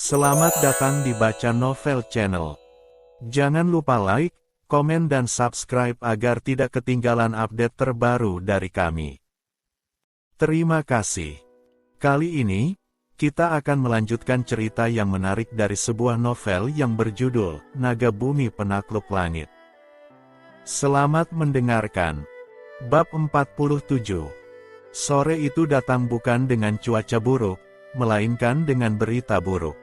Selamat datang di Baca Novel Channel. Jangan lupa like, komen dan subscribe agar tidak ketinggalan update terbaru dari kami. Terima kasih. Kali ini, kita akan melanjutkan cerita yang menarik dari sebuah novel yang berjudul Naga Bumi Penakluk Langit. Selamat mendengarkan. Bab 47. Sore itu datang bukan dengan cuaca buruk, melainkan dengan berita buruk.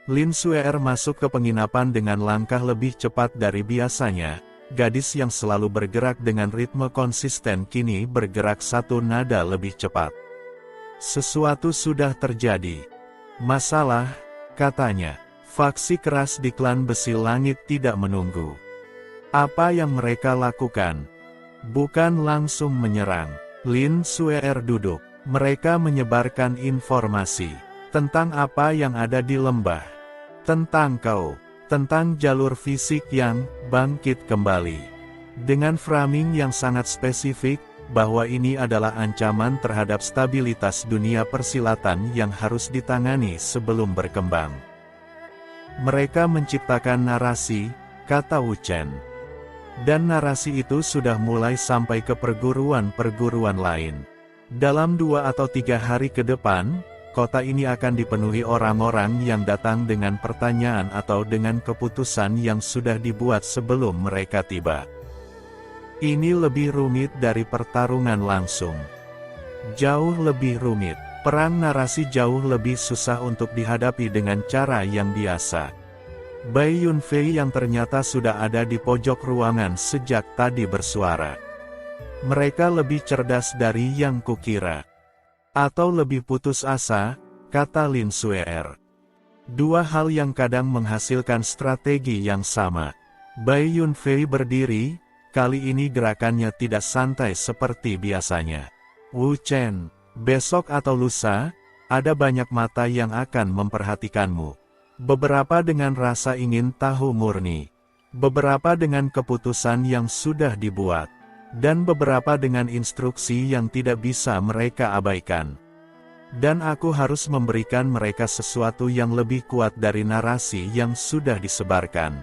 Lin Xuer masuk ke penginapan dengan langkah lebih cepat dari biasanya. Gadis yang selalu bergerak dengan ritme konsisten kini bergerak satu nada lebih cepat. Sesuatu sudah terjadi. Masalah, katanya. Faksi keras di klan Besi Langit tidak menunggu. Apa yang mereka lakukan? Bukan langsung menyerang. Lin Xuer duduk. Mereka menyebarkan informasi tentang apa yang ada di lembah. Tentang kau, tentang jalur fisik yang bangkit kembali. Dengan framing yang sangat spesifik, bahwa ini adalah ancaman terhadap stabilitas dunia persilatan yang harus ditangani sebelum berkembang. Mereka menciptakan narasi, kata Wu Chen. Dan narasi itu sudah mulai sampai ke perguruan-perguruan lain. Dalam 2 atau 3 hari ke depan, kota ini akan dipenuhi orang-orang yang datang dengan pertanyaan atau dengan keputusan yang sudah dibuat sebelum mereka tiba. Ini lebih rumit dari pertarungan langsung. Jauh lebih rumit. Perang narasi jauh lebih susah untuk dihadapi dengan cara yang biasa. Bai Yunfei yang ternyata sudah ada di pojok ruangan sejak tadi bersuara. Mereka lebih cerdas dari yang kukira. Atau lebih putus asa, kata Lin Xuer. Dua hal yang kadang menghasilkan strategi yang sama. Bai Yunfei berdiri, kali ini gerakannya tidak santai seperti biasanya. Wu Chen, besok atau lusa, ada banyak mata yang akan memperhatikanmu. Beberapa dengan rasa ingin tahu murni. Beberapa dengan keputusan yang sudah dibuat. Dan beberapa dengan instruksi yang tidak bisa mereka abaikan. Dan aku harus memberikan mereka sesuatu yang lebih kuat dari narasi yang sudah disebarkan.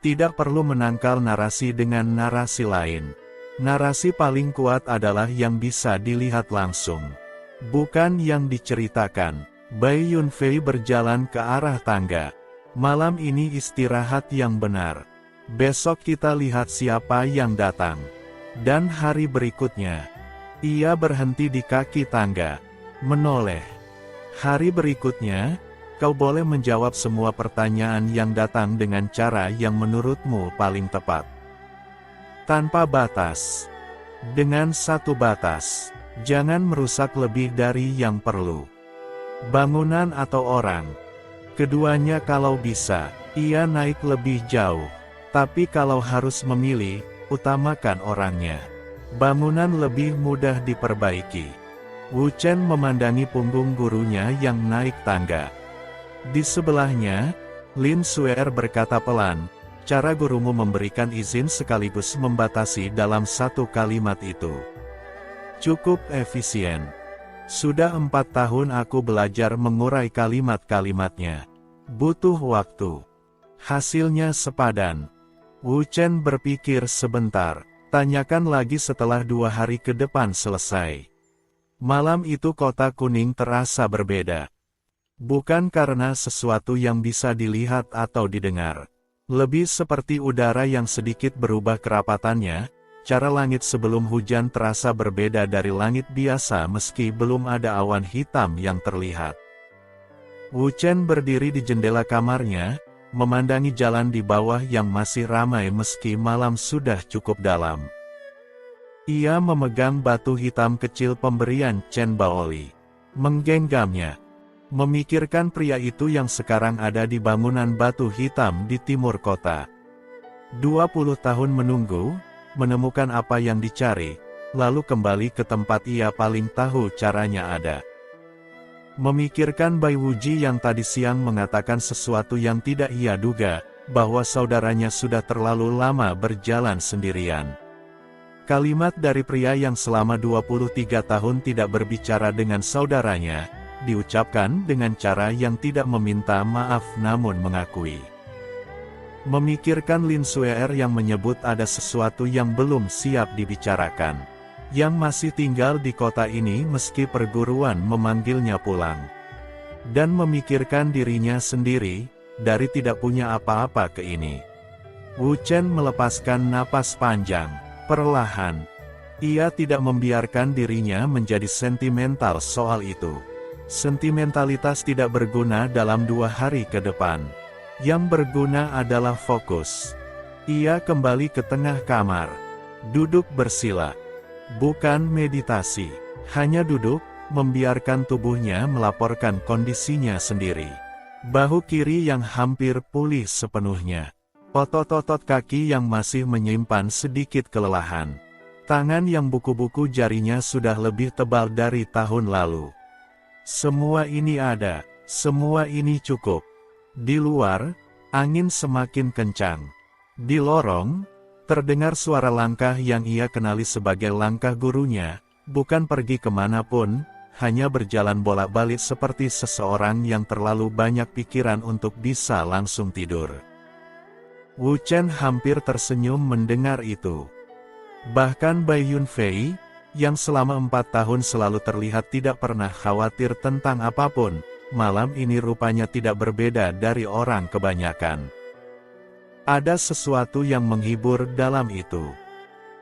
Tidak perlu menangkal narasi dengan narasi lain. Narasi paling kuat adalah yang bisa dilihat langsung. Bukan yang diceritakan. Bai Yunfei berjalan ke arah tangga. Malam ini istirahat yang benar. Besok kita lihat siapa yang datang. Dan hari berikutnya, ia berhenti di kaki tangga, menoleh. Hari berikutnya, kau boleh menjawab semua pertanyaan yang datang dengan cara yang menurutmu paling tepat. Tanpa batas. Dengan satu batas, jangan merusak lebih dari yang perlu. Bangunan atau orang. Keduanya kalau bisa, ia naik lebih jauh. Tapi kalau harus memilih, utamakan orangnya. Bangunan lebih mudah diperbaiki. Wu Chen memandangi punggung gurunya yang naik tangga. Di sebelahnya, Lin Xuer berkata pelan, cara gurumu memberikan izin sekaligus membatasi dalam satu kalimat itu. Cukup efisien. Sudah 4 tahun aku belajar mengurai kalimat-kalimatnya. Butuh waktu. Hasilnya sepadan. Wu Chen berpikir sebentar, tanyakan lagi setelah 2 hari ke depan selesai. Malam itu kota kuning terasa berbeda. Bukan karena sesuatu yang bisa dilihat atau didengar. Lebih seperti udara yang sedikit berubah kerapatannya, cara langit sebelum hujan terasa berbeda dari langit biasa meski belum ada awan hitam yang terlihat. Wu Chen berdiri di jendela kamarnya, memandangi jalan di bawah yang masih ramai meski malam sudah cukup dalam. Ia memegang batu hitam kecil pemberian Chen Baoli. Menggenggamnya. Memikirkan pria itu yang sekarang ada di bangunan batu hitam di timur kota. 20 tahun menunggu, menemukan apa yang dicari, lalu kembali ke tempat ia paling tahu caranya ada. Memikirkan Bai Wuji yang tadi siang mengatakan sesuatu yang tidak ia duga, bahwa saudaranya sudah terlalu lama berjalan sendirian. Kalimat dari pria yang selama 23 tahun tidak berbicara dengan saudaranya, diucapkan dengan cara yang tidak meminta maaf namun mengakui. Memikirkan Lin Suer yang menyebut ada sesuatu yang belum siap dibicarakan. Yang masih tinggal di kota ini meski perguruan memanggilnya pulang. Dan memikirkan dirinya sendiri, dari tidak punya apa-apa ke ini. Wu Chen melepaskan napas panjang, perlahan. Ia tidak membiarkan dirinya menjadi sentimental soal itu. Sentimentalitas tidak berguna dalam 2 hari ke depan. Yang berguna adalah fokus. Ia kembali ke tengah kamar. Duduk bersila. Bukan meditasi. Hanya duduk, membiarkan tubuhnya melaporkan kondisinya sendiri. Bahu kiri yang hampir pulih sepenuhnya. Otot-otot kaki yang masih menyimpan sedikit kelelahan. Tangan yang buku-buku jarinya sudah lebih tebal dari tahun lalu. Semua ini ada, semua ini cukup. Di luar, angin semakin kencang. Di lorong, terdengar suara langkah yang ia kenali sebagai langkah gurunya, bukan pergi kemanapun, hanya berjalan bolak-balik seperti seseorang yang terlalu banyak pikiran untuk bisa langsung tidur. Wu Chen hampir tersenyum mendengar itu. Bahkan Bai Yunfei, yang selama 4 tahun selalu terlihat tidak pernah khawatir tentang apapun, malam ini rupanya tidak berbeda dari orang kebanyakan. Ada sesuatu yang menghibur dalam itu.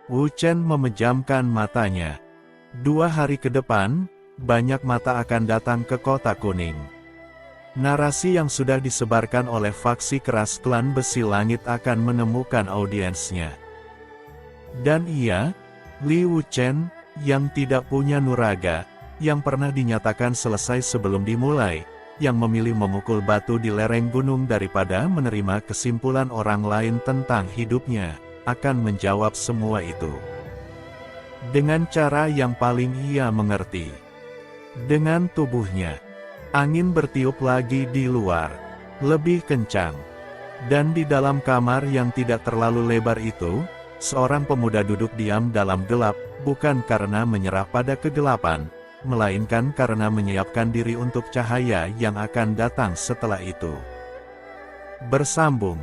Wu Chen memejamkan matanya. 2 hari ke depan, banyak mata akan datang ke Kota Kuning. Narasi yang sudah disebarkan oleh faksi keras klan Besi Langit akan menemukan audiensnya. Dan ia, Li Wu Chen, yang tidak punya nuraga, yang pernah dinyatakan selesai sebelum dimulai, yang memilih memukul batu di lereng gunung daripada menerima kesimpulan orang lain tentang hidupnya, akan menjawab semua itu. Dengan cara yang paling ia mengerti. Dengan tubuhnya. Angin bertiup lagi di luar. Lebih kencang. Dan di dalam kamar yang tidak terlalu lebar itu, seorang pemuda duduk diam dalam gelap, bukan karena menyerah pada kegelapan, melainkan karena menyiapkan diri untuk cahaya yang akan datang setelah itu. Bersambung.